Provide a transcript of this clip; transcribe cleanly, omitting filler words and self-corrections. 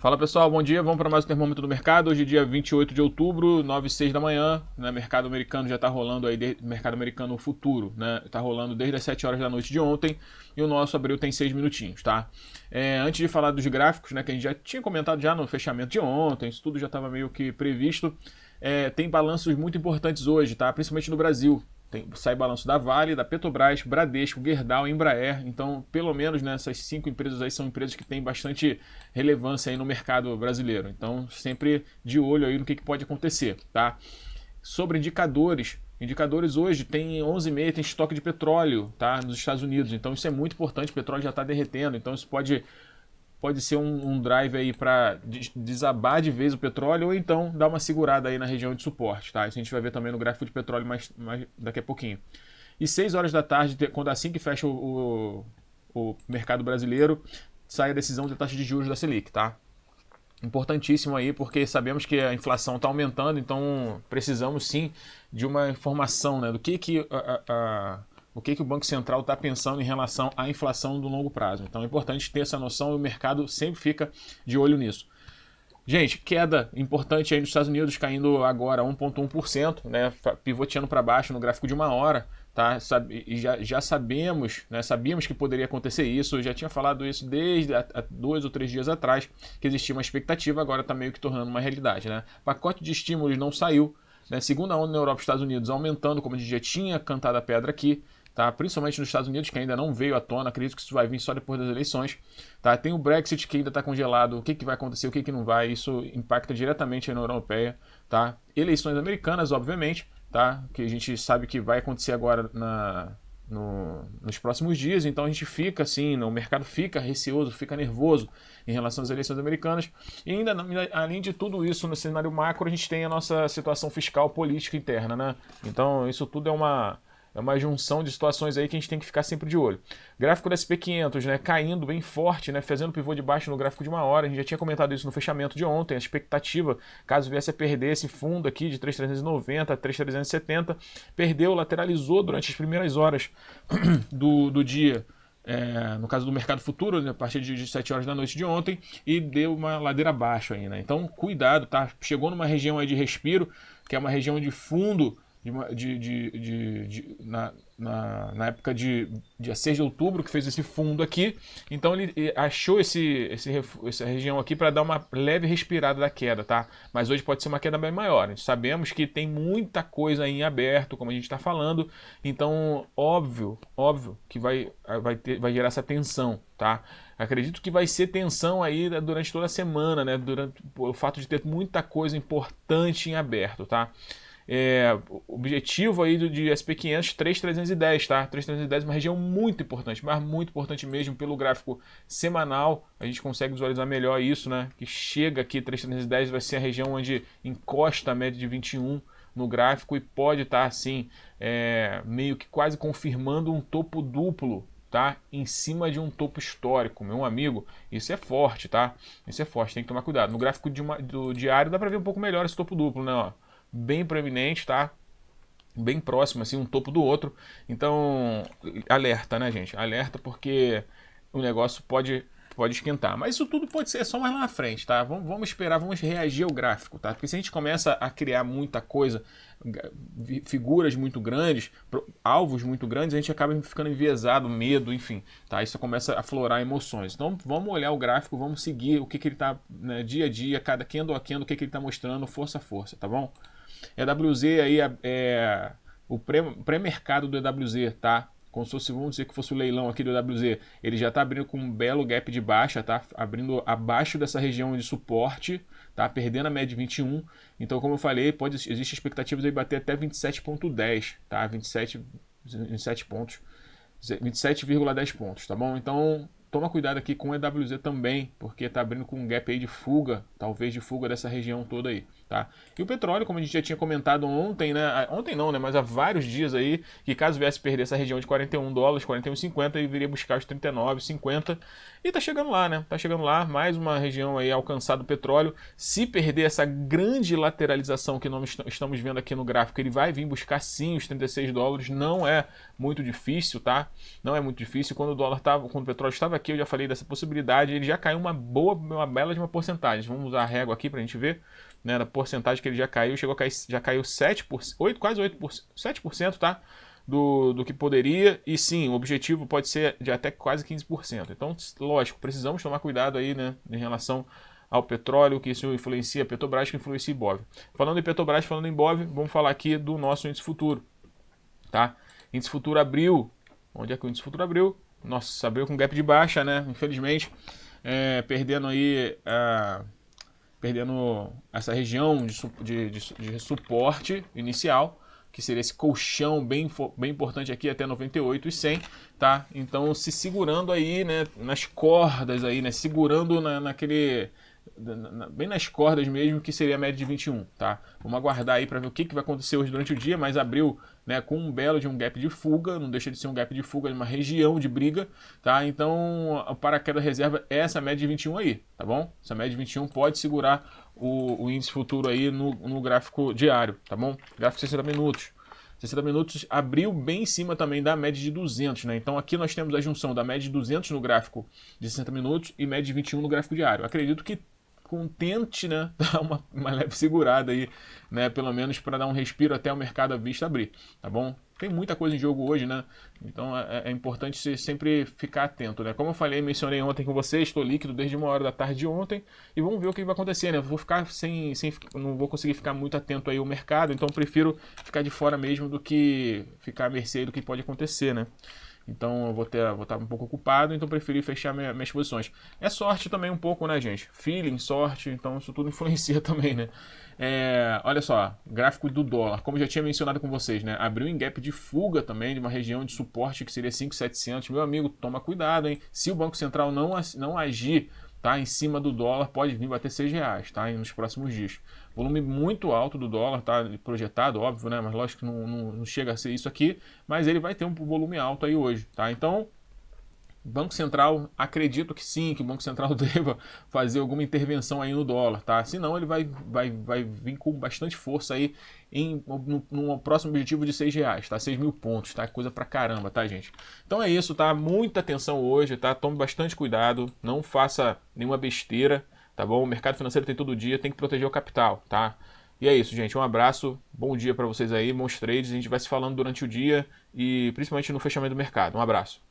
Fala pessoal, bom dia, vamos para mais um termômetro do mercado. Hoje dia 28 de outubro, 9h06 da manhã, né? Mercado americano já está rolando aí, mercado americano futuro, né? Está rolando desde as 7 horas da noite de ontem e o nosso abril tem 6 minutinhos, tá? Antes de falar dos gráficos, né, que a gente já tinha comentado já no fechamento de ontem, isso tudo já estava meio que previsto, tem balanços muito importantes hoje, tá? Principalmente no Brasil. Sai balanço da Vale, da Petrobras, Bradesco, Gerdau, Embraer. Então, pelo menos, né, essas 5 empresas aí são empresas que têm bastante relevância aí no mercado brasileiro. Então, sempre de olho aí no que pode acontecer, tá? Sobre indicadores hoje tem 11h30, tem estoque de petróleo, tá, nos Estados Unidos. Então, isso é muito importante, o petróleo já está derretendo. Então, isso pode ser um drive aí para desabar de vez o petróleo ou então dar uma segurada aí na região de suporte, tá? Isso a gente vai ver também no gráfico de petróleo mais daqui a pouquinho. E 6 horas da tarde, quando assim que fecha o mercado brasileiro, sai a decisão da taxa de juros da Selic, tá? Importantíssimo aí, porque sabemos que a inflação está aumentando, então precisamos sim de uma informação, né, do que o que o Banco Central está pensando em relação à inflação do longo prazo. Então é importante ter essa noção e o mercado sempre fica de olho nisso. Gente, queda importante aí nos Estados Unidos, caindo agora 1,1%, né, pivoteando para baixo no gráfico de 1 hora. Tá? E já sabemos, né, sabíamos que poderia acontecer isso, eu já tinha falado isso desde há 2 ou 3 dias atrás, que existia uma expectativa, agora está meio que tornando uma realidade. Né? Pacote de estímulos não saiu, né? Segunda onda na Europa e Estados Unidos aumentando, como a gente já tinha cantado a pedra aqui, tá? Principalmente nos Estados Unidos, que ainda não veio à tona, acredito que isso vai vir só depois das eleições. Tá? Tem o Brexit, que ainda está congelado, o que vai acontecer, o que não vai, isso impacta diretamente na União Europeia. Tá? Eleições americanas, obviamente, tá? Que a gente sabe que vai acontecer agora nos próximos dias, então a gente fica assim, o mercado fica receoso, fica nervoso em relação às eleições americanas. E ainda, além de tudo isso, no cenário macro, a gente tem a nossa situação fiscal política interna, né? Então isso tudo é uma junção de situações aí que a gente tem que ficar sempre de olho. Gráfico da SP500, né, caindo bem forte, né, fazendo pivô de baixo no gráfico de 1 hora. A gente já tinha comentado isso no fechamento de ontem. A expectativa, caso viesse a perder esse fundo aqui de 3.390 a 3.370, perdeu, lateralizou durante as primeiras horas do dia. No caso do mercado futuro, né, a partir de 7 horas da noite de ontem, e deu uma ladeira abaixo aí, né? Então, cuidado, tá? Chegou numa região aí de respiro, que é uma região de fundo na época de dia 6 de outubro, que fez esse fundo aqui. Então ele achou essa região aqui para dar uma leve respirada da queda, tá? Mas hoje pode ser uma queda bem maior. Sabemos que tem muita coisa em aberto, como a gente está falando. Então, óbvio que vai gerar essa tensão, tá? Acredito que vai ser tensão aí durante toda a semana, né? Durante o fato de ter muita coisa importante em aberto, tá? Objetivo aí de SP500, 3.310, tá? 3.310 é uma região muito importante, mas muito importante mesmo. Pelo gráfico semanal a gente consegue visualizar melhor isso, né? Que chega aqui, 3.310 vai ser a região onde encosta a média de 21 no gráfico e pode estar assim, meio que quase confirmando um topo duplo, tá? Em cima de um topo histórico, meu amigo. Isso é forte, tá? Isso é forte, tem que tomar cuidado. No gráfico do diário dá para ver um pouco melhor esse topo duplo, né? Ó, bem proeminente, tá? Bem próximo, assim, um topo do outro. Então, alerta, né, gente? Alerta porque o negócio pode esquentar. Mas isso tudo pode ser só mais lá na frente, tá? Vamos esperar, vamos reagir ao gráfico, tá? Porque se a gente começa a criar muita coisa, figuras muito grandes, alvos muito grandes, a gente acaba ficando enviesado, medo, enfim, tá? Isso começa a aflorar emoções. Então, vamos olhar o gráfico, vamos seguir o que ele tá, né, dia a dia, cada candle a candle, o que ele tá mostrando, força a força, tá bom? EWZ aí o pré-mercado do EWZ, tá? Como se fosse, vamos dizer que fosse o leilão aqui do EWZ, ele já está abrindo com um belo gap de baixa, tá? Abrindo abaixo dessa região de suporte, tá? Perdendo a média de 21. Então, como eu falei, existe expectativa de bater até 27,10, tá? 27 pontos, 27,10 pontos, tá bom? Então, toma cuidado aqui com o EWZ também, porque está abrindo com um gap aí de fuga, talvez de fuga dessa região toda aí, tá? E o petróleo, como a gente já tinha comentado ontem, né? Ontem não, né? Mas há vários dias aí, que caso viesse perder essa região de $41, 41,50, ele viria buscar os 39,50 e tá chegando lá, né? Tá chegando lá, mais uma região aí alcançada do petróleo. Se perder essa grande lateralização que nós estamos vendo aqui no gráfico, ele vai vir buscar sim os $36, não é muito difícil, tá? Não é muito difícil. Quando o petróleo estava aqui, eu já falei dessa possibilidade, ele já caiu uma bela de uma porcentagem. Vamos usar a régua aqui pra gente ver, né, da porcentagem que ele já caiu, já caiu 7%, quase 8%, 7%, tá? Do que poderia, e sim, o objetivo pode ser de até quase 15%. Então, lógico, precisamos tomar cuidado aí, né, em relação ao petróleo, que isso influencia a Petrobras, que influencia o Ibov. Falando em Petrobras, falando em Ibov, vamos falar aqui do nosso índice futuro, tá? Índice futuro abriu, onde é que o índice futuro abriu? Nossa, abriu com gap de baixa, né, infelizmente, perdendo aí, perdendo essa região de suporte inicial, que seria esse colchão bem importante aqui até 98 e 100, tá? Então se segurando aí, né, nas cordas aí, né, segurando bem nas cordas mesmo, que seria a média de 21, tá? Vamos aguardar aí para ver o que vai acontecer hoje durante o dia, mas abriu, né, com um belo de um gap de fuga, não deixa de ser um gap de fuga, de uma região de briga, tá? Então, o paraquedas reserva é essa média de 21 aí, tá bom? Essa média de 21 pode segurar o índice futuro aí no gráfico diário, tá bom? Gráfico 60 minutos. 60 minutos abriu bem em cima também da média de 200, né? Então aqui nós temos a junção da média de 200 no gráfico de 60 minutos e média de 21 no gráfico diário. Acredito que tente, né, dar uma leve segurada aí, né, pelo menos para dar um respiro até o mercado à vista abrir, tá bom? Tem muita coisa em jogo hoje, né? Então é importante você sempre ficar atento, né? Como eu falei, mencionei ontem com vocês, estou líquido desde 1 hora da tarde de ontem e vamos ver o que vai acontecer, né? Eu vou ficar não vou conseguir ficar muito atento aí ao mercado, então prefiro ficar de fora mesmo do que ficar à mercê do que pode acontecer, né? Então eu vou estar um pouco ocupado, então preferi fechar minhas posições. É sorte também um pouco, né, gente? Feeling, sorte, então isso tudo influencia também, né? Olha só, gráfico do dólar, como já tinha mencionado com vocês, né? Abriu em gap de fuga também, de uma região de suporte que seria 5.700. Meu amigo, toma cuidado, hein? Se o Banco Central não agir, tá, em cima do dólar, pode vir bater R$6, tá, nos próximos dias. Volume muito alto do dólar, tá, projetado, óbvio, né, mas lógico que não chega a ser isso aqui, mas ele vai ter um volume alto aí hoje, tá, então Banco Central, acredito que sim, que o Banco Central deva fazer alguma intervenção aí no dólar, tá? Senão ele vai vir com bastante força aí no próximo objetivo de R$6, tá? 6.000 pontos, tá? Coisa pra caramba, tá, gente? Então é isso, tá? Muita atenção hoje, tá? Tome bastante cuidado, não faça nenhuma besteira, tá bom? O mercado financeiro tem todo dia, tem que proteger o capital, tá? E é isso, gente. Um abraço, bom dia pra vocês aí, bons trades. A gente vai se falando durante o dia e principalmente no fechamento do mercado. Um abraço.